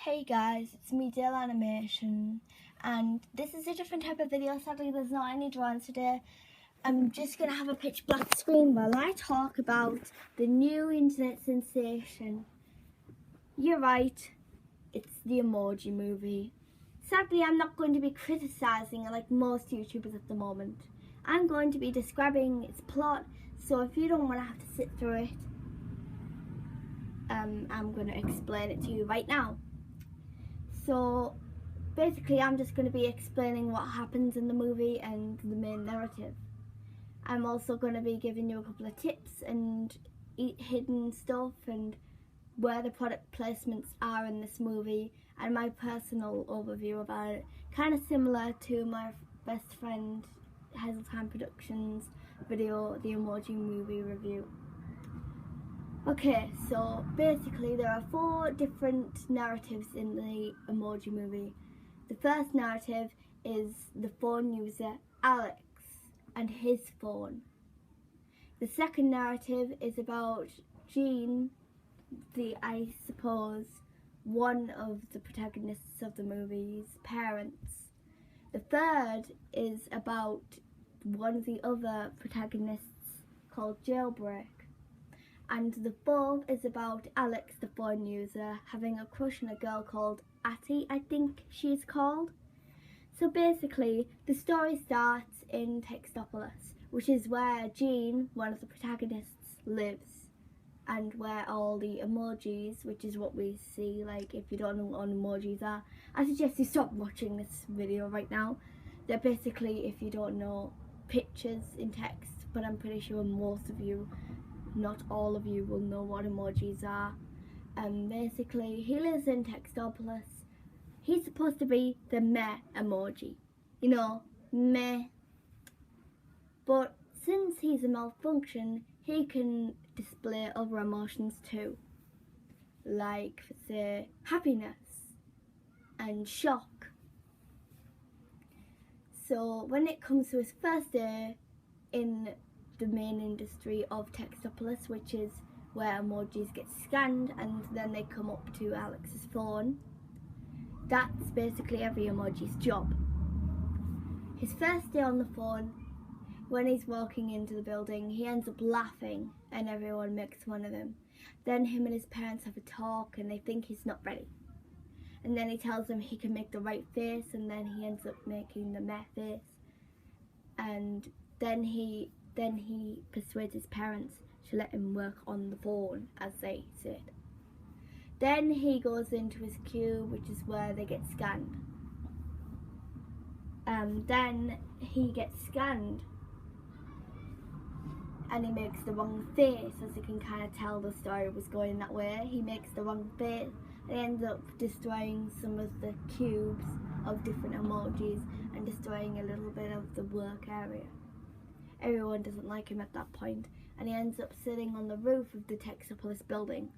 Hey guys, it's me, Dale Animation, and this is a different type of video. Sadly, there's not any drawings today. I'm just going to have a pitch black screen while I talk about the new internet sensation. You're right, it's the Emoji Movie. Sadly, I'm not going to be criticising it like most YouTubers at the moment. I'm going to be describing its plot, so if you don't want to have to sit through it, I'm going to explain it to you right now. So basically I'm just going to be explaining what happens in the movie and the main narrative. I'm also going to be giving you a couple of tips and hidden stuff and where the product placements are in this movie and my personal overview about it, kind of similar to my best friend Hazeltime Productions video, the Emoji Movie review. Okay, so basically there are 4 different narratives in the Emoji Movie. The first narrative is the phone user Alex and his phone. The second narrative is about Jean, I suppose, one of the protagonists of the movie's parents. The third is about one of the other protagonists called Jailbreak. And the fourth is about Alex, the phone user, having a crush on a girl called Atty, I think she's called. So basically, the story starts in Textopolis, which is where Jean, one of the protagonists, lives, and where all the emojis, which is what we see, like if you don't know what emojis are, I suggest you stop watching this video right now. They're basically, if you don't know, pictures in text, but I'm pretty sure most of you, not all of you, will know what emojis are. Basically, he lives in Textopolis. He's supposed to be the meh emoji. You know, meh. But since he's a malfunction, he can display other emotions too. Like, say, happiness and shock. So when it comes to his first day in the main industry of Textopolis, which is where emojis get scanned and then they come up to Alex's phone, that's basically every emoji's job. His first day on the phone, when he's walking into the building, he ends up laughing and everyone makes fun of him. Then him and his parents have a talk and they think he's not ready. And then he tells them he can make the right face, and then he ends up making the meh face. And then he persuades his parents to let him work on the phone, as they said. Then he goes into his queue, which is where they get scanned. Then he gets scanned and he makes the wrong face, as you can kind of tell the story was going that way. He makes the wrong face and he ends up destroying some of the cubes of different emojis and destroying a little bit of the work area. Everyone doesn't like him at that point, and he ends up sitting on the roof of the Textopolis building.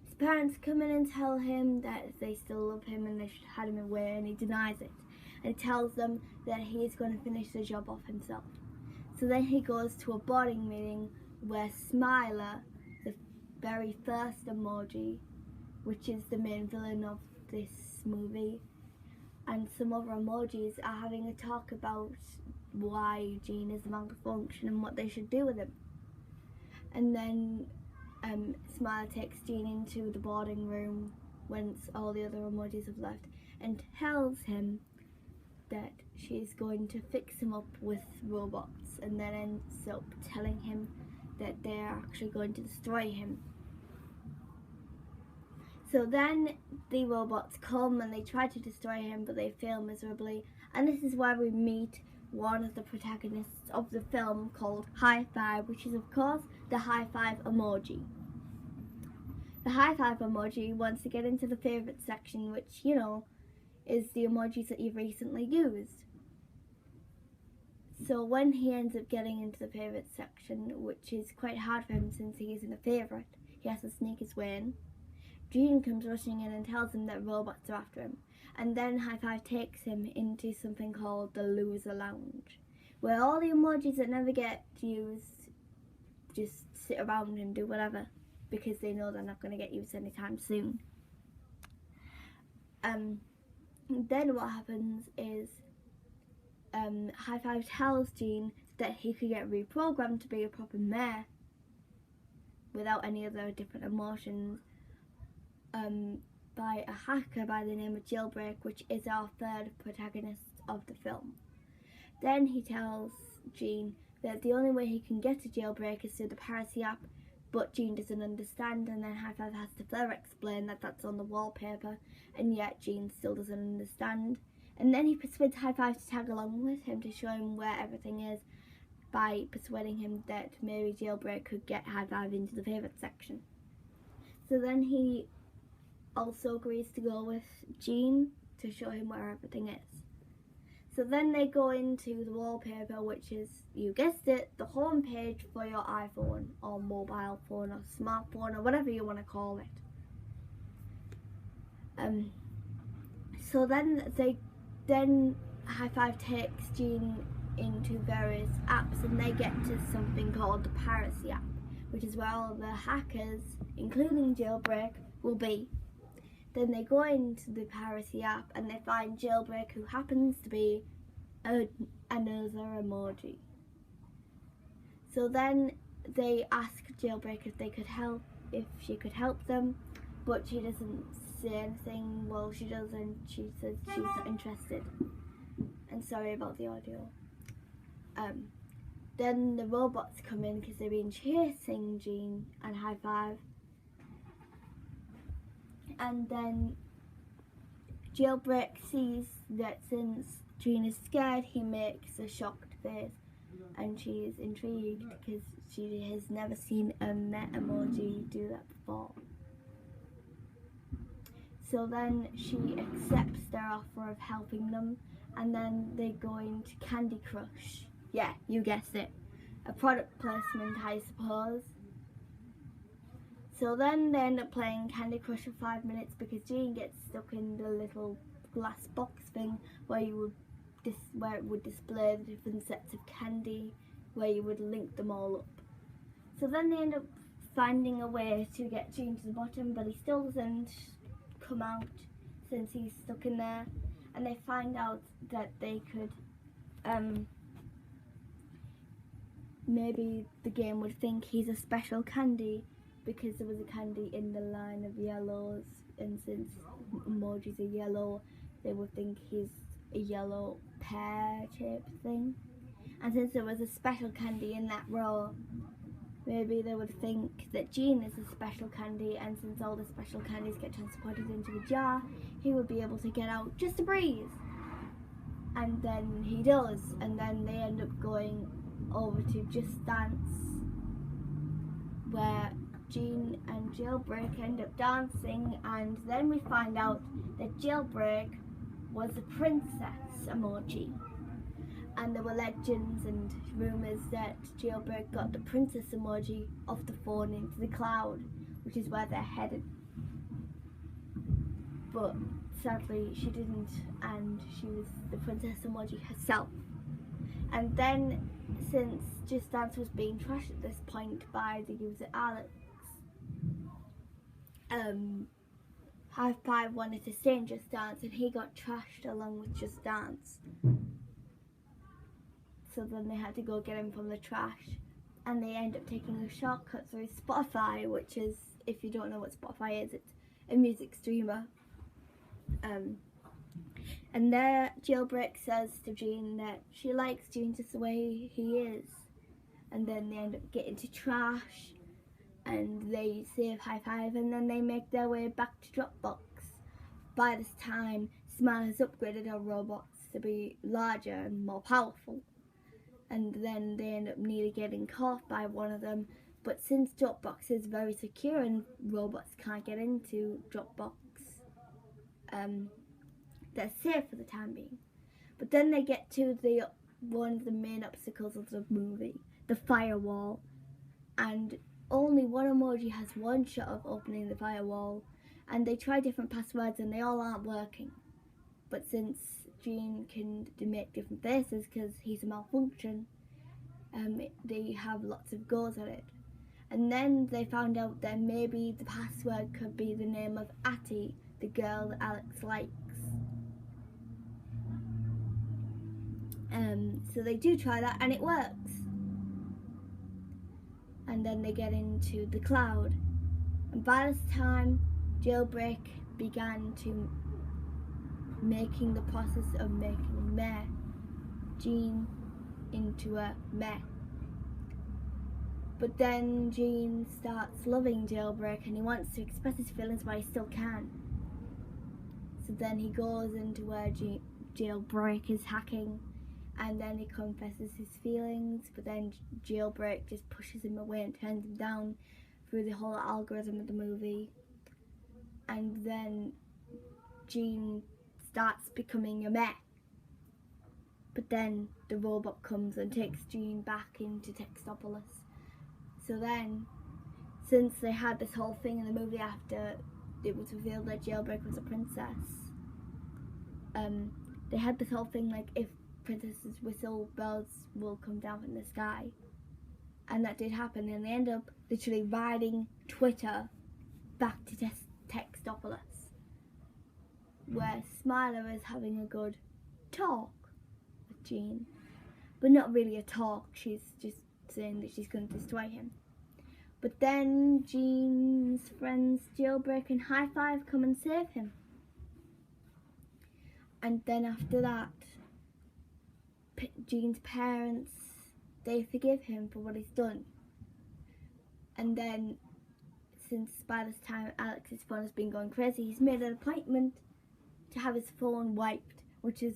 His parents come in and tell him that they still love him and they should have him away, and he denies it. And he tells them that he's going to finish the job off himself. So then he goes to a boarding meeting where Smiler, the very first emoji, which is the main villain of this movie, and some other emojis are having a talk about why Jean is a malfunction and what they should do with him. And then Smiler takes Jean into the boarding room once all the other emojis have left and tells him that she's going to fix him up with robots, and then ends up telling him that they're actually going to destroy him. So then the robots come and they try to destroy him, but they fail miserably, and this is where we meet one of the protagonists of the film called High Five, which is of course the high five emoji. The high five emoji wants to get into the favourite section, which, you know, is the emojis that you've recently used. So when he ends up getting into the favourite section, which is quite hard for him since he isn't a favourite, he has to sneak his way in. Jean comes rushing in and tells him that robots are after him, and then High Five takes him into something called the Loser Lounge, where all the emojis that never get used just sit around and do whatever, because they know they're not going to get used anytime soon. Then what happens is High Five tells Gene that he could get reprogrammed to be a proper mayor without any other different emotions by a hacker by the name of Jailbreak, which is our third protagonist of the film. Then he tells Gene that the only way he can get to Jailbreak is through the piracy app, but Gene doesn't understand, and then High Five has to further explain that that's on the wallpaper, and yet Gene still doesn't understand. And then he persuades High Five to tag along with him to show him where everything is by persuading him that maybe Jailbreak could get High Five into the favourite section. So then he also agrees to go with Gene to show him where everything is. So then they go into the wallpaper, which is, you guessed it, the home page for your iPhone or mobile phone or smartphone or whatever you want to call it. So then High Five takes Gene into various apps, and they get to something called the piracy app, which is where all the hackers, including Jailbreak, will be. Then they go into the piracy app and they find Jailbreak, who happens to be another emoji. So then they ask Jailbreak if she could help them, but she doesn't say anything. Well, she doesn't. She says she's not interested. And sorry about the audio. Then the robots come in because they've been chasing Gene and High Five. And then Jailbreak sees that since Gene is scared, he makes a shocked face, and she is intrigued because she has never seen a met emoji do that before. So then she accepts their offer of helping them, and then they go into Candy Crush. Yeah, you guessed it. A product placement, I suppose. So then they end up playing Candy Crush for 5 minutes because Gene gets stuck in the little glass box thing where it would display the different sets of candy, where you would link them all up. So then they end up finding a way to get Gene to the bottom, but he still doesn't come out since he's stuck in there. And they find out that they could maybe the game would think he's a special candy because there was a candy in the line of yellows, and since emojis are yellow, they would think he's a yellow pear-shaped thing. And since there was a special candy in that row, maybe they would think that Gene is a special candy, and since all the special candies get transported into a jar, he would be able to get out just a breeze. And then he does, and then they end up going over to Just Dance, where Gene and Jailbreak end up dancing, and then we find out that Jailbreak was a princess emoji. And there were legends and rumours that Jailbreak got the princess emoji off the phone into the cloud, which is where they're headed. But sadly she didn't, and she was the princess emoji herself. And then, since Just Dance was being trashed at this point by the user Alex, High Five wanted to stay in Just Dance, and he got trashed along with Just Dance. So then they had to go get him from the trash, and they end up taking a shortcut through Spotify, which is, if you don't know what Spotify is, it's a music streamer. And there Jailbreak says to Gene that she likes Gene just the way he is. And then they end up getting to trash, and they save High Five, and then they make their way back to Dropbox. By this time, Smile has upgraded our robots to be larger and more powerful. And then they end up nearly getting caught by one of them. But since Dropbox is very secure and robots can't get into Dropbox, they're safe for the time being. But then they get to one of the main obstacles of the movie, the firewall, and only one emoji has one shot of opening the firewall, and they try different passwords and they all aren't working. But since Gene can make different faces because he's a malfunction, they have lots of goals at it. And then they found out that maybe the password could be the name of Atty, the girl that Alex likes. So they do try that and it works. And then they get into the cloud. And by this time, Jailbreak began to making the process of making meh Jean into a meh. But then Jean starts loving Jailbreak and he wants to express his feelings but he still can't. So then he goes into where Jailbreak is hacking and then he confesses his feelings, but then Jailbreak just pushes him away and turns him down through the whole algorithm of the movie. And then Jean starts becoming a meh. But then the robot comes and takes Jean back into Textopolis. So then, since they had this whole thing in the movie after it was revealed that Jailbreak was a princess, they had this whole thing like if princesses whistle, bells will come down from the sky. And that did happen, and they end up literally riding Twitter back to Textopolis, where Smiler is having a good talk with Jean. But not really a talk, she's just saying that she's going to destroy him. But then Jean's friends Jailbreak and High Five come and save him. And then after that, Jean's parents, they forgive him for what he's done. And then, since by this time Alex's phone has been going crazy, he's made an appointment to have his phone wiped, which is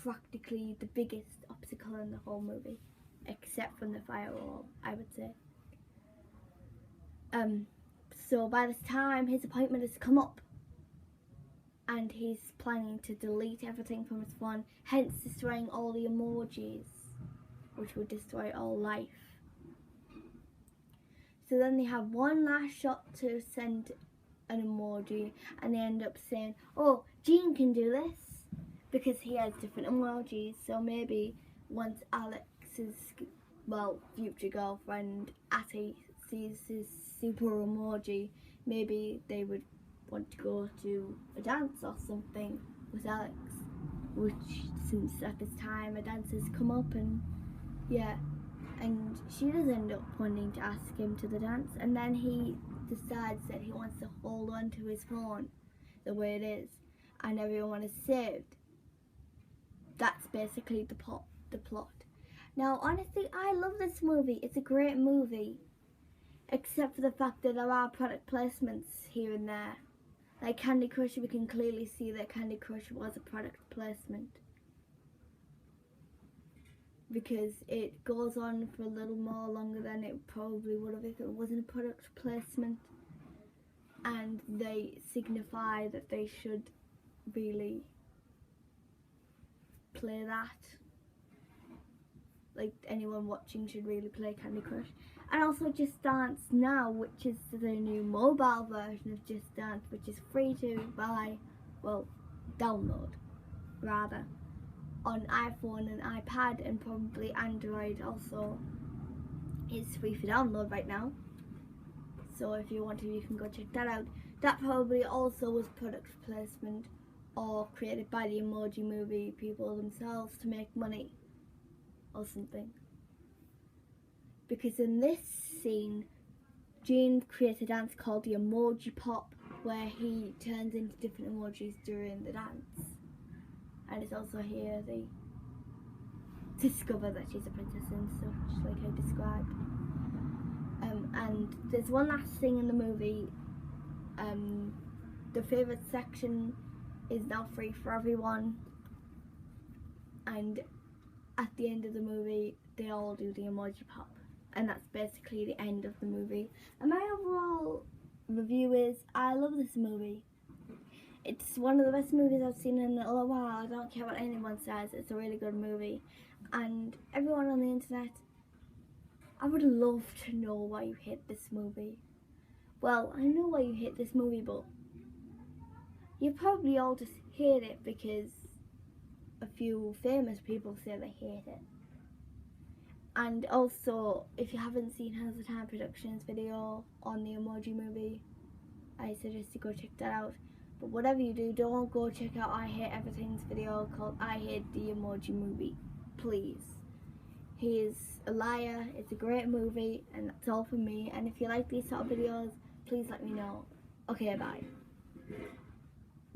practically the biggest obstacle in the whole movie, except from the firewall, I would say. So by this time his appointment has come up and he's planning to delete everything from his phone, hence destroying all the emojis, which would destroy all life. So then they have one last shot to send an emoji and they end up saying, oh, Jean can do this, because he has different emojis. So maybe once Alex's, future girlfriend Atty sees his super emoji, maybe they would want to go to a dance or something with Alex, which since at this time a dance has come up, and yeah, and she does end up wanting to ask him to the dance, and then he decides that he wants to hold on to his phone the way it is and everyone is saved. That's basically the plot. Now honestly, I love this movie. It's a great movie, except for the fact that there are product placements here and there. Like Candy Crush, we can clearly see that Candy Crush was a product placement, because it goes on for a little more longer than it probably would have if it wasn't a product placement, and they signify that they should really play that. Like anyone watching should really play Candy Crush. And also Just Dance Now, which is the new mobile version of Just Dance, which is free to buy, download rather, on iPhone and iPad and probably Android also. It's free for download right now, so if you want to, you can go check that out. That probably also was product placement or created by the Emoji Movie people themselves to make money or something. Because in this scene, Jean creates a dance called the Emoji Pop, where he turns into different emojis during the dance. And it's also here they discover that she's a princess and such, like I described. And there's one last thing in the movie. The favourite section is now free for everyone, and at the end of the movie they all do the emoji pop, and that's basically the end of the movie. And my overall review is, I love this movie. It's one of the best movies I've seen in a little while. I don't care what anyone says, it's a really good movie. And everyone on the internet, I would love to know why you hate this movie. Well, I know why you hate this movie, but you probably all just hate it because a few famous people say they hate it. And also, if you haven't seen Hands of Time Productions video on the Emoji Movie, I suggest you go check that out. But whatever you do, don't go check out I Hate Everything's video called I Hate the Emoji Movie. Please. He is a liar. It's a great movie, and that's all from me. And if you like these sort of videos, please let me know. Okay, bye.